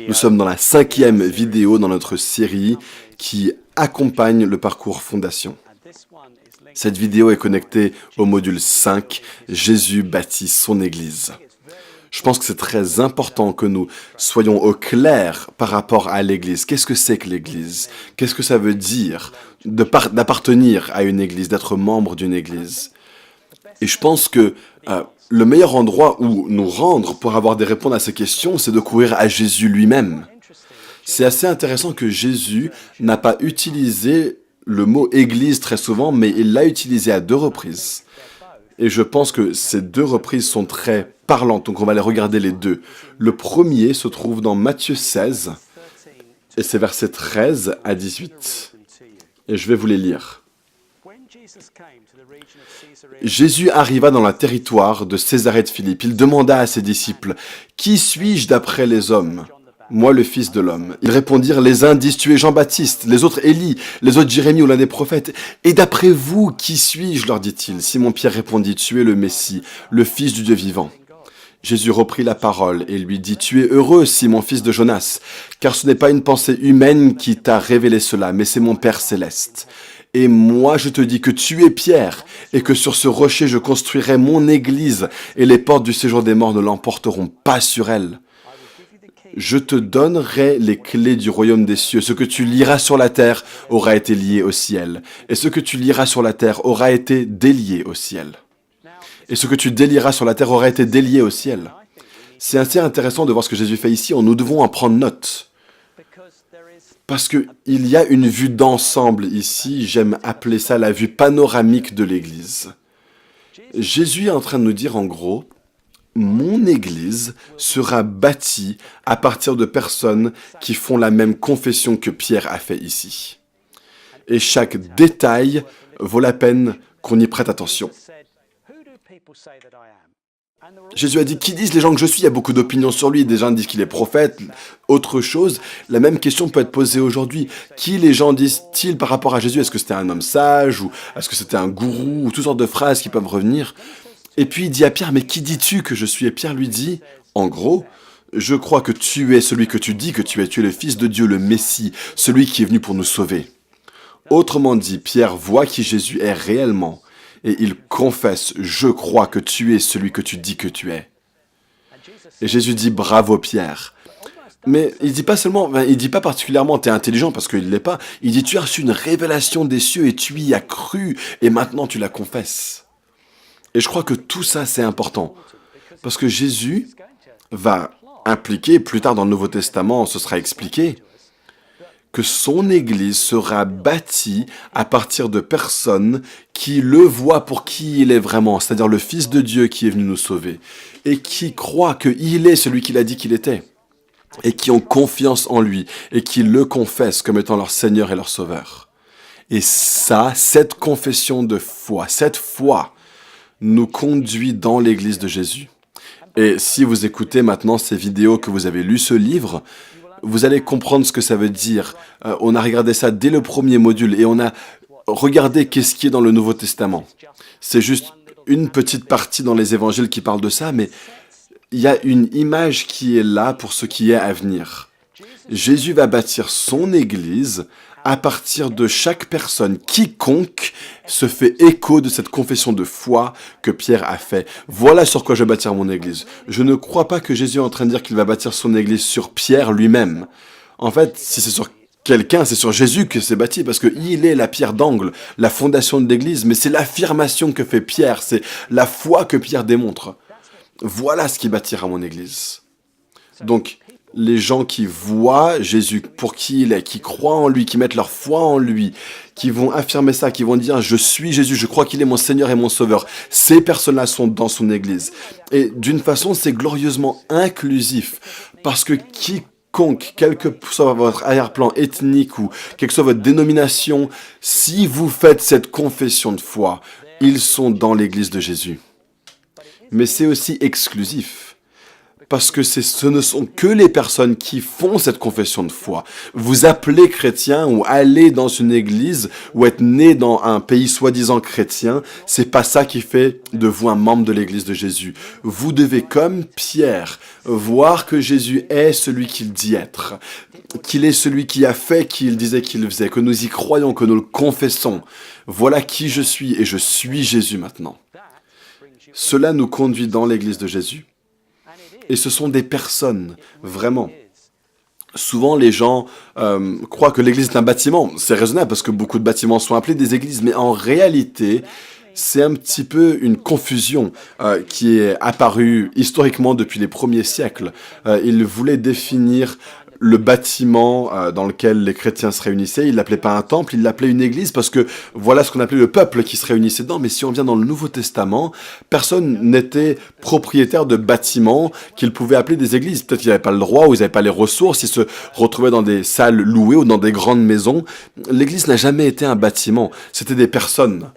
Nous sommes dans la 5e vidéo dans notre série qui accompagne le parcours Fondation. Cette vidéo est connectée au module 5, Jésus bâtit son Église. Je pense que c'est très important que nous soyons au clair par rapport à l'Église. Qu'est-ce que c'est que l'Église? Qu'est-ce que ça veut dire d'appartenir à une Église, d'être membre d'une Église? Et je pense que le meilleur endroit où nous rendre pour avoir des réponses à ces questions, c'est de courir à Jésus lui-même. C'est assez intéressant que Jésus n'a pas utilisé le mot « Église » très souvent, mais il l'a utilisé à 2 reprises. Et je pense que ces 2 reprises sont très parlantes, donc on va les regarder les deux. Le premier se trouve dans Matthieu 16, et c'est versets 13 à 18. Et je vais vous les lire. Jésus arriva dans le territoire de Césarée de Philippe. Il demanda à ses disciples, « Qui suis-je d'après les hommes ? Moi, le Fils de l'homme. » Ils répondirent, les uns disent, « Tu es Jean-Baptiste », les autres Élie, les autres Jérémie ou l'un des prophètes. « Et d'après vous, qui suis-je » leur dit-il. Simon-Pierre répondit, « Tu es le Messie, le Fils du Dieu vivant. » Jésus reprit la parole et lui dit, « Tu es heureux, Simon, fils de Jonas, car ce n'est pas une pensée humaine qui t'a révélé cela, mais c'est mon Père céleste. Et moi je te dis que tu es Pierre, et que sur ce rocher je construirai mon église, et les portes du séjour des morts ne l'emporteront pas sur elle. Je te donnerai les clés du royaume des cieux. Ce que tu liras sur la terre aura été lié au ciel, et ce que tu liras sur la terre aura été délié au ciel. Et ce que tu délieras sur la terre aura été délié au ciel. » C'est assez intéressant de voir ce que Jésus fait ici. Nous devons en prendre note. Parce qu'il y a une vue d'ensemble ici, j'aime appeler ça la vue panoramique de l'Église. Jésus est en train de nous dire en gros, mon Église sera bâtie à partir de personnes qui font la même confession que Pierre a fait ici. Et chaque détail vaut la peine qu'on y prête attention. Jésus a dit, qui disent les gens que je suis? Il y a beaucoup d'opinions sur lui. Des gens disent qu'il est prophète, autre chose. La même question peut être posée aujourd'hui. Qui les gens disent-ils par rapport à Jésus? Est-ce que c'était un homme sage ou est-ce que c'était un gourou ou toutes sortes de phrases qui peuvent revenir. Et puis il dit à Pierre, mais qui dis-tu que je suis? Et Pierre lui dit, en gros, je crois que tu es celui que tu dis que tu es le Fils de Dieu, le Messie, celui qui est venu pour nous sauver. Autrement dit, Pierre voit qui Jésus est réellement. Et il confesse, je crois que tu es celui que tu dis que tu es. Et Jésus dit, bravo Pierre. Mais il dit pas seulement, il dit pas particulièrement, t'es intelligent parce qu'il l'est pas. Il dit, tu as reçu une révélation des cieux et tu y as cru et maintenant tu la confesses. Et je crois que tout ça c'est important. Parce que Jésus va impliquer, plus tard dans le Nouveau Testament, ce sera expliqué, que son Église sera bâtie à partir de personnes qui le voient pour qui il est vraiment, c'est-à-dire le Fils de Dieu qui est venu nous sauver, et qui croient qu'il est celui qu'il a dit qu'il était, et qui ont confiance en lui, et qui le confessent comme étant leur Seigneur et leur Sauveur. Et ça, cette confession de foi, cette foi, nous conduit dans l'Église de Jésus. Et si vous écoutez maintenant ces vidéos, que vous avez lu ce livre, vous allez comprendre ce que ça veut dire. On a regardé ça dès le premier module et on a regardé qu'est-ce qui est dans le Nouveau Testament. C'est juste une petite partie dans les évangiles qui parle de ça, mais il y a une image qui est là pour ce qui est à venir. Jésus va bâtir son Église à partir de chaque personne. Quiconque se fait écho de cette confession de foi que Pierre a fait. Voilà sur quoi je vais bâtir mon Église. Je ne crois pas que Jésus est en train de dire qu'il va bâtir son Église sur Pierre lui-même. En fait, si c'est sur quelqu'un, c'est sur Jésus que c'est bâti, parce qu'il est la pierre d'angle, la fondation de l'Église, mais c'est l'affirmation que fait Pierre, c'est la foi que Pierre démontre. Voilà ce qui bâtira mon Église. Donc, les gens qui voient Jésus pour qui il est, qui croient en lui, qui mettent leur foi en lui, qui vont affirmer ça, qui vont dire « Je suis Jésus, je crois qu'il est mon Seigneur et mon Sauveur ». Ces personnes-là sont dans son Église. Et d'une façon, c'est glorieusement inclusif, parce que quiconque, quel que soit votre arrière-plan ethnique ou quelle que soit votre dénomination, si vous faites cette confession de foi, ils sont dans l'Église de Jésus. Mais c'est aussi exclusif. Parce que ce ne sont que les personnes qui font cette confession de foi. Vous appelez chrétien ou aller dans une église ou être né dans un pays soi-disant chrétien, c'est pas ça qui fait de vous un membre de l'église de Jésus. Vous devez, comme Pierre, voir que Jésus est celui qu'il dit être, qu'il est celui qui a fait qu'il disait qu'il faisait, que nous y croyons, que nous le confessons. Voilà qui je suis et je suis Jésus maintenant. Cela nous conduit dans l'église de Jésus. Et ce sont des personnes, vraiment. Souvent, les gens croient que l'église est un bâtiment. C'est raisonnable parce que beaucoup de bâtiments sont appelés des églises. Mais en réalité, c'est un petit peu une confusion qui est apparue historiquement depuis les premiers siècles. Ils voulaient définir le bâtiment dans lequel les chrétiens se réunissaient. Ils ne l'appelaient pas un temple, ils l'appelaient une église parce que voilà ce qu'on appelait le peuple qui se réunissait dedans. Mais si on vient dans le Nouveau Testament, personne n'était propriétaire de bâtiments qu'ils pouvaient appeler des églises. Peut-être qu'ils n'avaient pas le droit ou ils n'avaient pas les ressources, ils se retrouvaient dans des salles louées ou dans des grandes maisons. L'église n'a jamais été un bâtiment, c'était des personnes.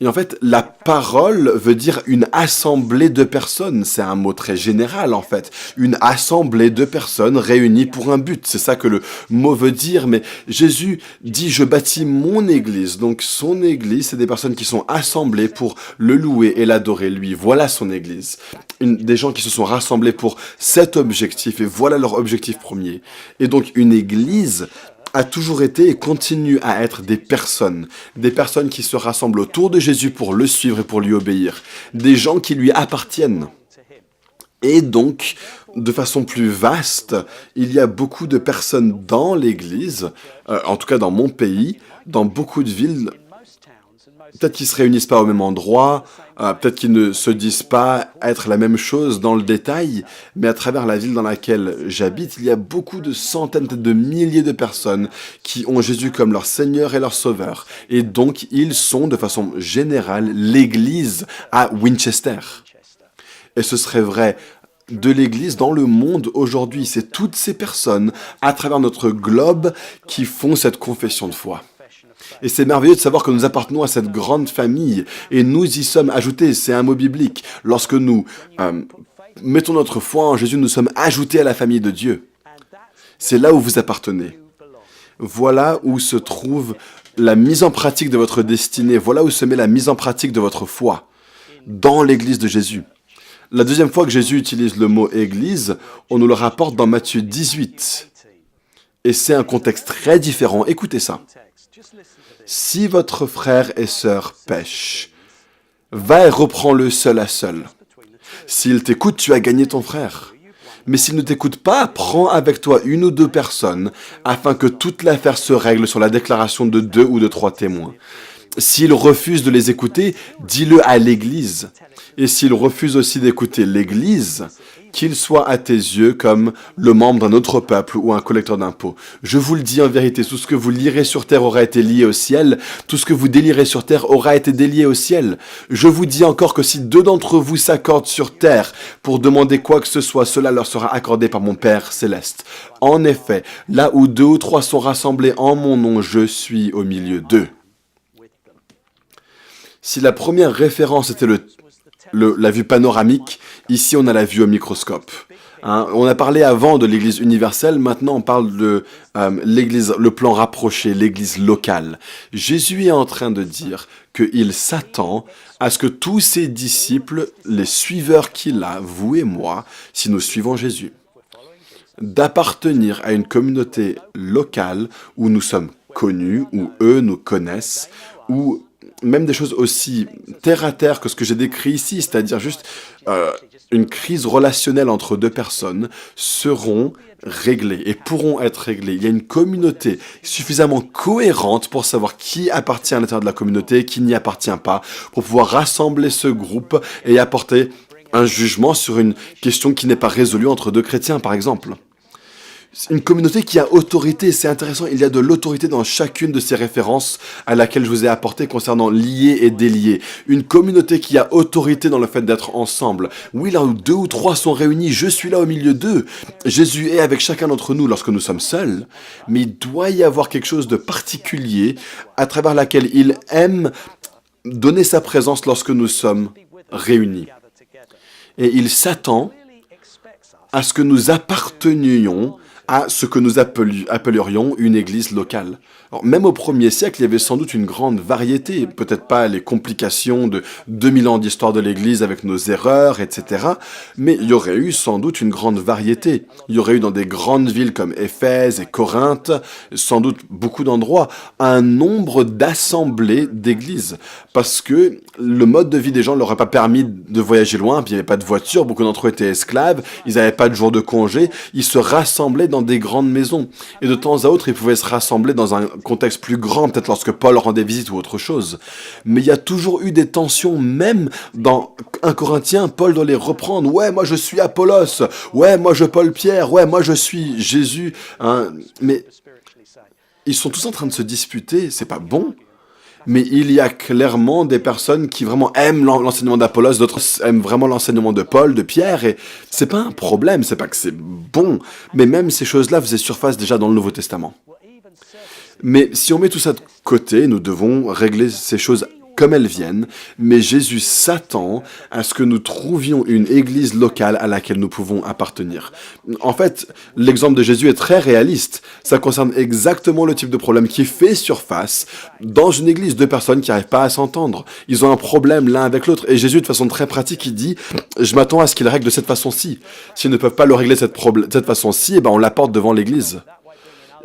Et en fait, la parole veut dire une assemblée de personnes. C'est un mot très général, en fait. Une assemblée de personnes réunies pour un but. C'est ça que le mot veut dire. Mais Jésus dit, je bâtis mon église. Donc, son église, c'est des personnes qui sont assemblées pour le louer et l'adorer, lui. Voilà son église. Des gens qui se sont rassemblés pour cet objectif. Et voilà leur objectif premier. Et donc, une église a toujours été et continue à être des personnes qui se rassemblent autour de Jésus pour le suivre et pour lui obéir, des gens qui lui appartiennent. Et donc, de façon plus vaste, il y a beaucoup de personnes dans l'Église, en tout cas dans mon pays, dans beaucoup de villes. Peut-être qu'ils ne se réunissent pas au même endroit, peut-être qu'ils ne se disent pas être la même chose dans le détail, mais à travers la ville dans laquelle j'habite, il y a beaucoup de centaines, peut-être de milliers de personnes qui ont Jésus comme leur Seigneur et leur Sauveur. Et donc, ils sont, de façon générale, l'Église à Winchester. Et ce serait vrai de l'Église dans le monde aujourd'hui. C'est toutes ces personnes, à travers notre globe, qui font cette confession de foi. Et c'est merveilleux de savoir que nous appartenons à cette grande famille et nous y sommes ajoutés. C'est un mot biblique. Lorsque nous mettons notre foi en Jésus, nous sommes ajoutés à la famille de Dieu. C'est là où vous appartenez. Voilà où se trouve la mise en pratique de votre destinée. Voilà où se met la mise en pratique de votre foi dans l'Église de Jésus. La deuxième fois que Jésus utilise le mot « Église », on nous le rapporte dans Matthieu 18. Et c'est un contexte très différent. Écoutez ça. Si votre frère et sœur pêchent, va et reprends-le seul à seul. S'il t'écoute, tu as gagné ton frère. Mais s'il ne t'écoute pas, prends avec toi une ou deux personnes afin que toute l'affaire se règle sur la déclaration de 2 ou de 3 témoins. S'il refuse de les écouter, dis-le à l'Église. Et s'il refuse aussi d'écouter l'Église, qu'il soit à tes yeux comme le membre d'un autre peuple ou un collecteur d'impôts. Je vous le dis en vérité, tout ce que vous lirez sur terre aura été lié au ciel, tout ce que vous délirez sur terre aura été délié au ciel. Je vous dis encore que si 2 d'entre vous s'accordent sur terre pour demander quoi que ce soit, cela leur sera accordé par mon Père céleste. En effet, là où 2 ou 3 sont rassemblés en mon nom, je suis au milieu d'eux. Si la première référence était la vue panoramique, ici on a la vue au microscope. On a parlé avant de l'Église universelle, maintenant on parle de l'Église, le plan rapproché, l'Église locale. Jésus est en train de dire qu'il s'attend à ce que tous ses disciples, les suiveurs qu'il a, vous et moi, si nous suivons Jésus, d'appartenir à une communauté locale où nous sommes connus, où eux nous connaissent, où même des choses aussi terre à terre que ce que j'ai décrit ici, c'est-à-dire juste une crise relationnelle entre 2 personnes, seront réglées et pourront être réglées. Il y a une communauté suffisamment cohérente pour savoir qui appartient à l'intérieur de la communauté, qui n'y appartient pas, pour pouvoir rassembler ce groupe et apporter un jugement sur une question qui n'est pas résolue entre 2 chrétiens, par exemple. Une communauté qui a autorité, c'est intéressant, il y a de l'autorité dans chacune de ces références à laquelle je vous ai apporté concernant lié et délié. Une communauté qui a autorité dans le fait d'être ensemble. Oui, là où 2 ou 3 sont réunis, je suis là au milieu d'eux. Jésus est avec chacun d'entre nous lorsque nous sommes seuls, mais il doit y avoir quelque chose de particulier à travers laquelle il aime donner sa présence lorsque nous sommes réunis. Et il s'attend à ce que nous appartenions à ce que nous appellerions une église locale. Alors, même au 1er siècle, il y avait sans doute une grande variété, peut-être pas les complications de 2000 ans d'histoire de l'église avec nos erreurs, etc., mais il y aurait eu sans doute une grande variété. Il y aurait eu dans des grandes villes comme Éphèse et Corinthe, sans doute beaucoup d'endroits, un nombre d'assemblées d'églises, parce que le mode de vie des gens ne leur a pas permis de voyager loin, puis il n'y avait pas de voiture, beaucoup d'entre eux étaient esclaves, ils n'avaient pas de jour de congé, ils se rassemblaient dans des grandes maisons. Et de temps à autre, ils pouvaient se rassembler dans un contexte plus grand, peut-être lorsque Paul rendait visite ou autre chose. Mais il y a toujours eu des tensions, même dans 1 Corinthiens, Paul doit les reprendre. Ouais, moi je suis Apollos. Ouais, moi je Paul Pierre. Ouais, moi je suis Jésus. Hein. Mais ils sont tous en train de se disputer, c'est pas bon. Mais il y a clairement des personnes qui vraiment aiment l'enseignement d'Apollos, d'autres aiment vraiment l'enseignement de Paul, de Pierre, et c'est pas un problème, c'est pas que c'est bon, mais même ces choses-là faisaient surface déjà dans le Nouveau Testament. Mais si on met tout ça de côté, nous devons régler ces choses comme elles viennent, mais Jésus s'attend à ce que nous trouvions une église locale à laquelle nous pouvons appartenir. En fait, l'exemple de Jésus est très réaliste. Ça concerne exactement le type de problème qui fait surface dans une église. Deux personnes qui n'arrivent pas à s'entendre. Ils ont un problème l'un avec l'autre. Et Jésus, de façon très pratique, il dit « Je m'attends à ce qu'ils le règlent de cette façon-ci. S'ils ne peuvent pas le régler de cette façon-ci, eh ben on l'apporte devant l'église. »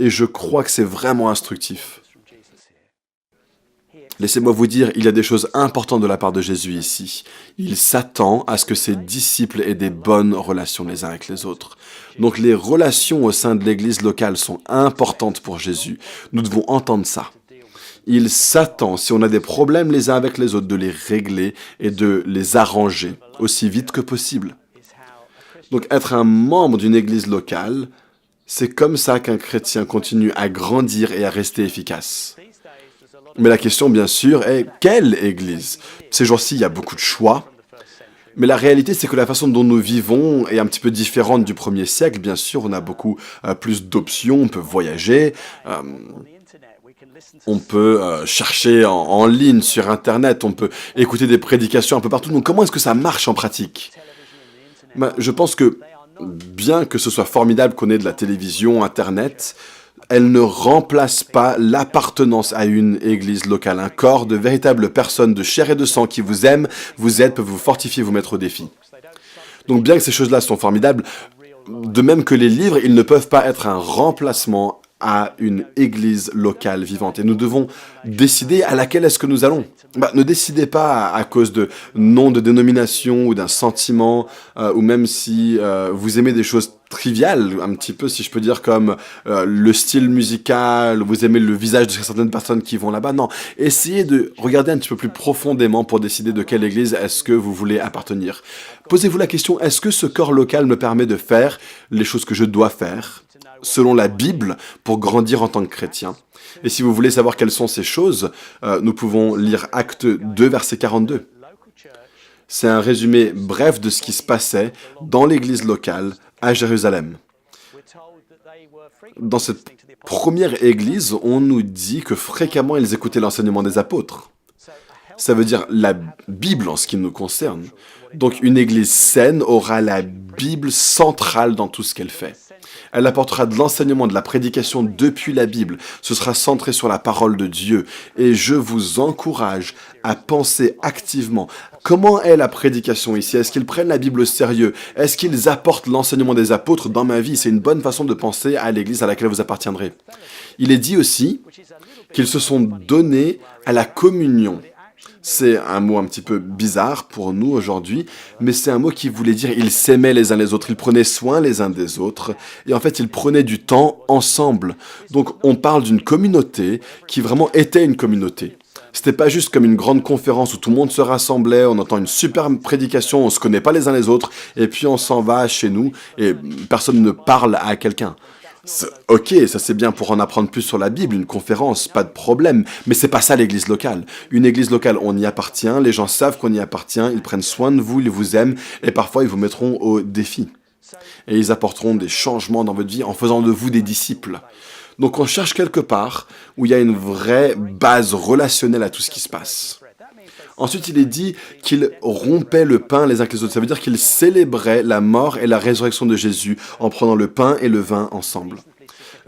Et je crois que c'est vraiment instructif. Laissez-moi vous dire, il y a des choses importantes de la part de Jésus ici. Il s'attend à ce que ses disciples aient des bonnes relations les uns avec les autres. Donc les relations au sein de l'église locale sont importantes pour Jésus. Nous devons entendre ça. Il s'attend, si on a des problèmes les uns avec les autres, de les régler et de les arranger aussi vite que possible. Donc être un membre d'une église locale, c'est comme ça qu'un chrétien continue à grandir et à rester efficace. Mais la question, bien sûr, est quelle église? Ces jours-ci, il y a beaucoup de choix. Mais la réalité, c'est que la façon dont nous vivons est un petit peu différente du 1er siècle. Bien sûr, on a beaucoup plus d'options. On peut voyager, on peut chercher en ligne sur Internet, on peut écouter des prédications un peu partout. Donc comment est-ce que ça marche en pratique? Je pense que, bien que ce soit formidable qu'on ait de la télévision, Internet, elle ne remplace pas l'appartenance à une église locale, un corps de véritables personnes de chair et de sang qui vous aiment, vous aident, peuvent vous fortifier, vous mettre au défi. Donc bien que ces choses-là sont formidables, de même que les livres, ils ne peuvent pas être un remplacement à une église locale vivante. Et nous devons décider à laquelle est-ce que nous allons. Ne décidez pas à cause de nom de dénomination ou d'un sentiment, ou même si vous aimez des choses triviales, un petit peu, si je peux dire, comme le style musical, vous aimez le visage de certaines personnes qui vont là-bas. Non, essayez de regarder un petit peu plus profondément pour décider de quelle église est-ce que vous voulez appartenir. Posez-vous la question, est-ce que ce corps local me permet de faire les choses que je dois faire selon la Bible pour grandir en tant que chrétien? Et si vous voulez savoir quelles sont ces choses, nous pouvons lire Actes 2, verset 42. C'est un résumé bref de ce qui se passait dans l'église locale à Jérusalem. Dans cette première église, on nous dit que fréquemment ils écoutaient l'enseignement des apôtres. Ça veut dire la Bible en ce qui nous concerne. Donc une église saine aura la Bible centrale dans tout ce qu'elle fait. Elle apportera de l'enseignement, de la prédication depuis la Bible. Ce sera centré sur la parole de Dieu. Et je vous encourage à penser activement. Comment est la prédication ici? Est-ce qu'ils prennent la Bible au sérieux? Est-ce qu'ils apportent l'enseignement des apôtres dans ma vie? C'est une bonne façon de penser à l'église à laquelle vous appartiendrez. Il est dit aussi qu'ils se sont donnés à la communion. C'est un mot un petit peu bizarre pour nous aujourd'hui, mais c'est un mot qui voulait dire ils s'aimaient les uns les autres, ils prenaient soin les uns des autres, et en fait ils prenaient du temps ensemble. Donc on parle d'une communauté qui vraiment était une communauté. C'était pas juste comme une grande conférence où tout le monde se rassemblait, on entend une super prédication, on se connaît pas les uns les autres, et puis on s'en va chez nous, et personne ne parle à quelqu'un. Ok, ça c'est bien pour en apprendre plus sur la Bible, une conférence, pas de problème, mais c'est pas ça l'église locale. Une église locale, on y appartient, les gens savent qu'on y appartient, ils prennent soin de vous, ils vous aiment, et parfois ils vous mettront au défi. Et ils apporteront des changements dans votre vie en faisant de vous des disciples. Donc on cherche quelque part où il y a une vraie base relationnelle à tout ce qui se passe. Ensuite, il est dit qu'ils rompaient le pain les uns avec les autres. Ça veut dire qu'ils célébraient la mort et la résurrection de Jésus en prenant le pain et le vin ensemble.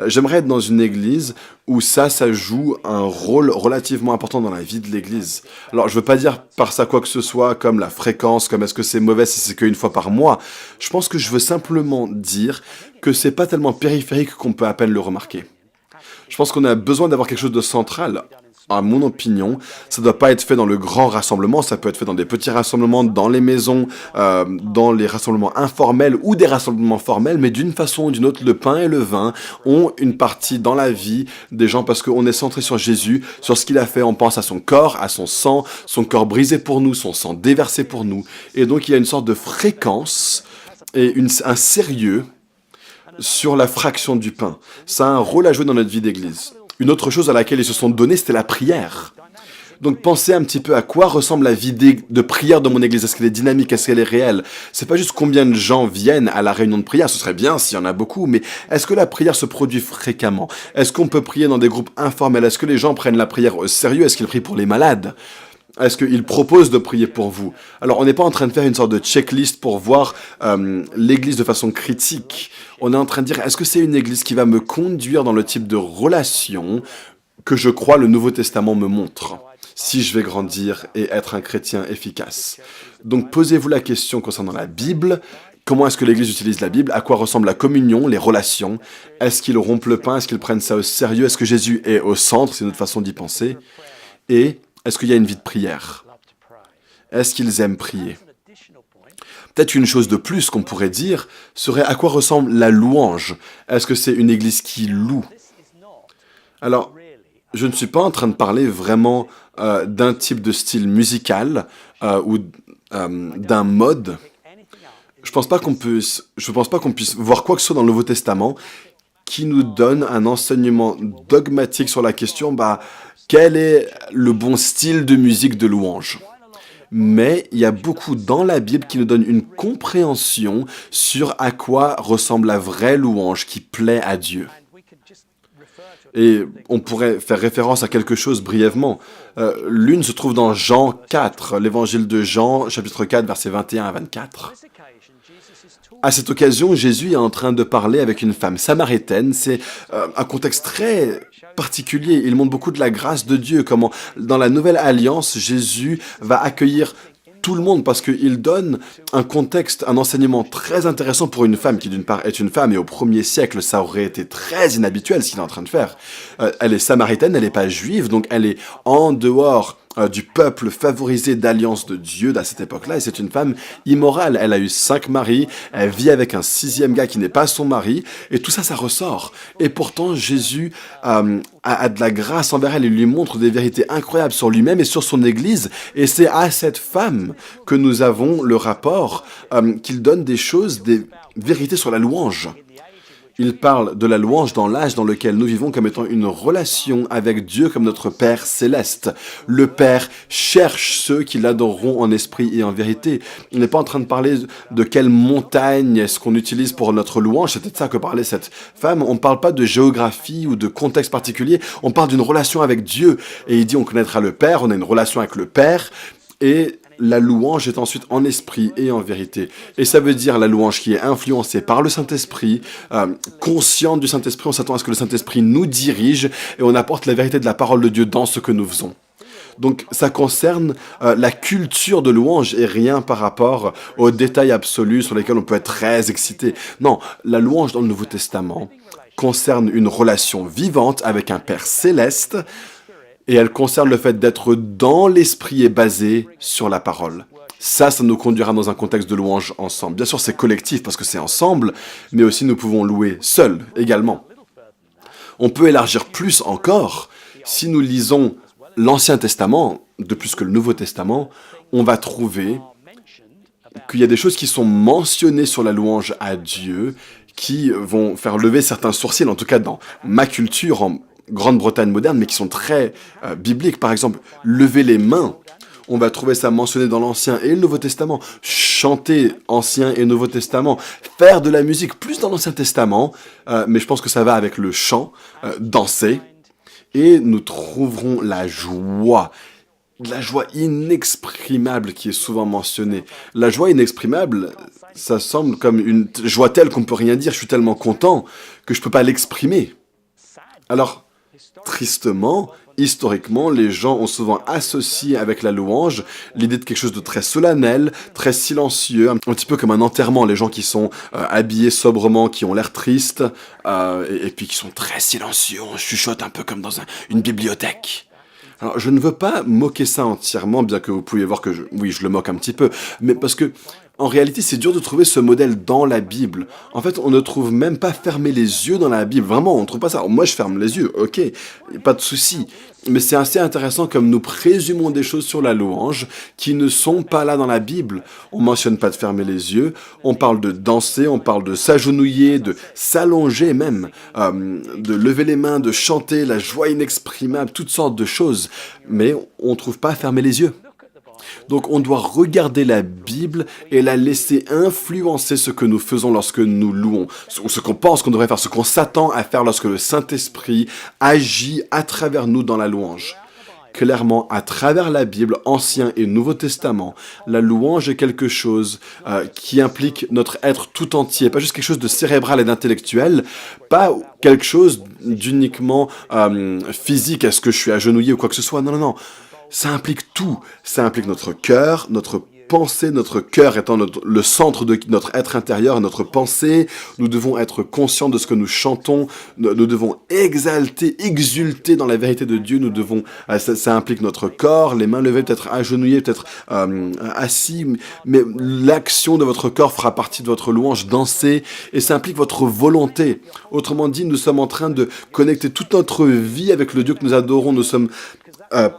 J'aimerais être dans une église où ça joue un rôle relativement important dans la vie de l'église. Alors, je veux pas dire par ça quoi que ce soit, comme la fréquence, comme est-ce que c'est mauvais si c'est qu'une fois par mois. Je pense que je veux simplement dire que c'est pas tellement périphérique qu'on peut à peine le remarquer. Je pense qu'on a besoin d'avoir quelque chose de central. À mon opinion, ça ne doit pas être fait dans le grand rassemblement, ça peut être fait dans des petits rassemblements, dans les maisons, dans les rassemblements informels ou des rassemblements formels, mais d'une façon ou d'une autre, le pain et le vin ont une partie dans la vie des gens parce qu'on est centré sur Jésus, sur ce qu'il a fait, on pense à son corps, à son corps brisé pour nous, son sang déversé pour nous, et donc il y a une sorte de fréquence et un sérieux sur la fraction du pain. Ça a un rôle à jouer dans notre vie d'église. Une autre chose à laquelle ils se sont donnés, c'était la prière. Donc pensez un petit peu à quoi ressemble la vie de prière de mon église. Est-ce qu'elle est dynamique? Est-ce qu'elle est réelle? C'est pas juste combien de gens viennent à la réunion de prière, ce serait bien s'il y en a beaucoup, mais est-ce que la prière se produit fréquemment? Est-ce qu'on peut prier dans des groupes informels? Est-ce que les gens prennent la prière au sérieux? Est-ce qu'ils prient pour les malades? Est-ce qu'il propose de prier pour vous? Alors, on n'est pas en train de faire une sorte de checklist pour voir l'Église de façon critique. On est en train de dire, est-ce que c'est une Église qui va me conduire dans le type de relation que je crois le Nouveau Testament me montre, si je vais grandir et être un chrétien efficace? Donc, posez-vous la question concernant la Bible. Comment est-ce que l'Église utilise la Bible? À quoi ressemble la communion, les relations? Est-ce qu'ils rompent le pain? Est-ce qu'ils prennent ça au sérieux? Est-ce que Jésus est au centre? C'est notre façon d'y penser. Et est-ce qu'il y a une vie de prière? Est-ce qu'ils aiment prier? Peut-être une chose de plus qu'on pourrait dire serait à quoi ressemble la louange? Est-ce que c'est une église qui loue? Alors, je ne suis pas en train de parler vraiment d'un type de style musical ou d'un mode. Je pense pas qu'on puisse voir quoi que ce soit dans le Nouveau Testament qui nous donne un enseignement dogmatique sur la question, quel est le bon style de musique de louange? Mais il y a beaucoup dans la Bible qui nous donne une compréhension sur à quoi ressemble la vraie louange qui plaît à Dieu. Et on pourrait faire référence à quelque chose brièvement. L'une se trouve dans Jean 4, l'évangile de Jean, chapitre 4, versets 21 à 24. À cette occasion, Jésus est en train de parler avec une femme samaritaine. C'est un contexte très particulier. Il montre beaucoup de la grâce de Dieu, comment dans la nouvelle alliance, Jésus va accueillir tout le monde parce qu'il donne un contexte, un enseignement très intéressant pour une femme qui d'une part est une femme et au 1er siècle ça aurait été très inhabituel ce qu'il est en train de faire. Elle est samaritaine, elle n'est pas juive, donc elle est en dehors du peuple favorisé d'alliance de Dieu à cette époque-là, et c'est une femme immorale. Elle a eu 5 maris, elle vit avec un 6e gars qui n'est pas son mari, et tout ça, ça ressort. Et pourtant, Jésus a de la grâce envers elle, il lui montre des vérités incroyables sur lui-même et sur son Église, et c'est à cette femme que nous avons le rapport qu'il donne des choses, des vérités sur la louange. Il parle de la louange dans l'âge dans lequel nous vivons comme étant une relation avec Dieu comme notre Père céleste. Le Père cherche ceux qui l'adoreront en esprit et en vérité. Il n'est pas en train de parler de quelle montagne est-ce qu'on utilise pour notre louange. C'est peut-être ça que parlait cette femme. On ne parle pas de géographie ou de contexte particulier. On parle d'une relation avec Dieu. Et il dit on connaîtra le Père, on a une relation avec le Père. Et la louange est ensuite en esprit et en vérité. Et ça veut dire la louange qui est influencée par le Saint-Esprit, consciente du Saint-Esprit, on s'attend à ce que le Saint-Esprit nous dirige et on apporte la vérité de la parole de Dieu dans ce que nous faisons. Donc ça concerne la culture de louange et rien par rapport aux détails absolus sur lesquels on peut être très excité. Non, la louange dans le Nouveau Testament concerne une relation vivante avec un Père céleste. Et elle concerne le fait d'être dans l'esprit et basé sur la parole. Ça nous conduira dans un contexte de louange ensemble. Bien sûr, c'est collectif parce que c'est ensemble, mais aussi nous pouvons louer seuls également. On peut élargir plus encore. Si nous lisons l'Ancien Testament, de plus que le Nouveau Testament, on va trouver qu'il y a des choses qui sont mentionnées sur la louange à Dieu qui vont faire lever certains sourcils, en tout cas dans ma culture, en Grande-Bretagne moderne, mais qui sont très bibliques. Par exemple, lever les mains. On va trouver ça mentionné dans l'Ancien et le Nouveau Testament. Chanter Ancien et Nouveau Testament. Faire de la musique, plus dans l'Ancien Testament, mais je pense que ça va avec le chant, danser. Et nous trouverons la joie de la joie inexprimable qui est souvent mentionnée. La joie inexprimable, ça semble comme une joie telle qu'on ne peut rien dire. Je suis tellement content que je ne peux pas l'exprimer. Alors, tristement, historiquement, les gens ont souvent associé avec la louange l'idée de quelque chose de très solennel, très silencieux, un petit peu comme un enterrement. Les gens qui sont habillés sobrement, qui ont l'air tristes, et puis qui sont très silencieux, on chuchote un peu comme dans une bibliothèque. Alors, je ne veux pas moquer ça entièrement, bien que vous pouvez voir que, oui, je le moque un petit peu, mais parce que, en réalité, c'est dur de trouver ce modèle dans la Bible. En fait, on ne trouve même pas fermer les yeux dans la Bible. Vraiment, on ne trouve pas ça. Alors, moi, je ferme les yeux, ok, pas de souci. Mais c'est assez intéressant comme nous présumons des choses sur la louange qui ne sont pas là dans la Bible. On mentionne pas de fermer les yeux, on parle de danser, on parle de s'agenouiller, de s'allonger même, de lever les mains, de chanter, la joie inexprimable, toutes sortes de choses. Mais on ne trouve pas fermer les yeux. Donc on doit regarder la Bible et la laisser influencer ce que nous faisons lorsque nous louons, ce qu'on pense qu'on devrait faire, ce qu'on s'attend à faire lorsque le Saint-Esprit agit à travers nous dans la louange. Clairement, à travers la Bible, Ancien et Nouveau Testament, la louange est quelque chose qui implique notre être tout entier, pas juste quelque chose de cérébral et d'intellectuel, pas quelque chose d'uniquement physique, est-ce que je suis agenouillé ou quoi que ce soit, non, non, non. Ça implique tout. Ça implique notre cœur, notre pensée, notre cœur étant le centre de notre être intérieur, notre pensée. Nous devons être conscients de ce que nous chantons. Nous devons exulter dans la vérité de Dieu. Nous devons, ça implique notre corps, les mains levées, peut-être agenouillées, peut-être assis. Mais l'action de votre corps fera partie de votre louange, danser. Et ça implique votre volonté. Autrement dit, nous sommes en train de connecter toute notre vie avec le Dieu que nous adorons. Nous sommes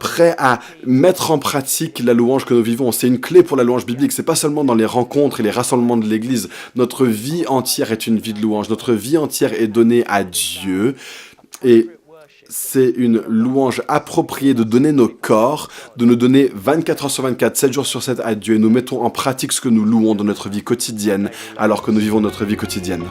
prêt à mettre en pratique la louange que nous vivons. C'est une clé pour la louange biblique. C'est pas seulement dans les rencontres et les rassemblements de l'Église. Notre vie entière est une vie de louange. Notre vie entière est donnée à Dieu. Et c'est une louange appropriée de donner nos corps, de nous donner 24 heures sur 24, 7 jours sur 7 à Dieu. Et nous mettons en pratique ce que nous louons dans notre vie quotidienne, alors que nous vivons notre vie quotidienne.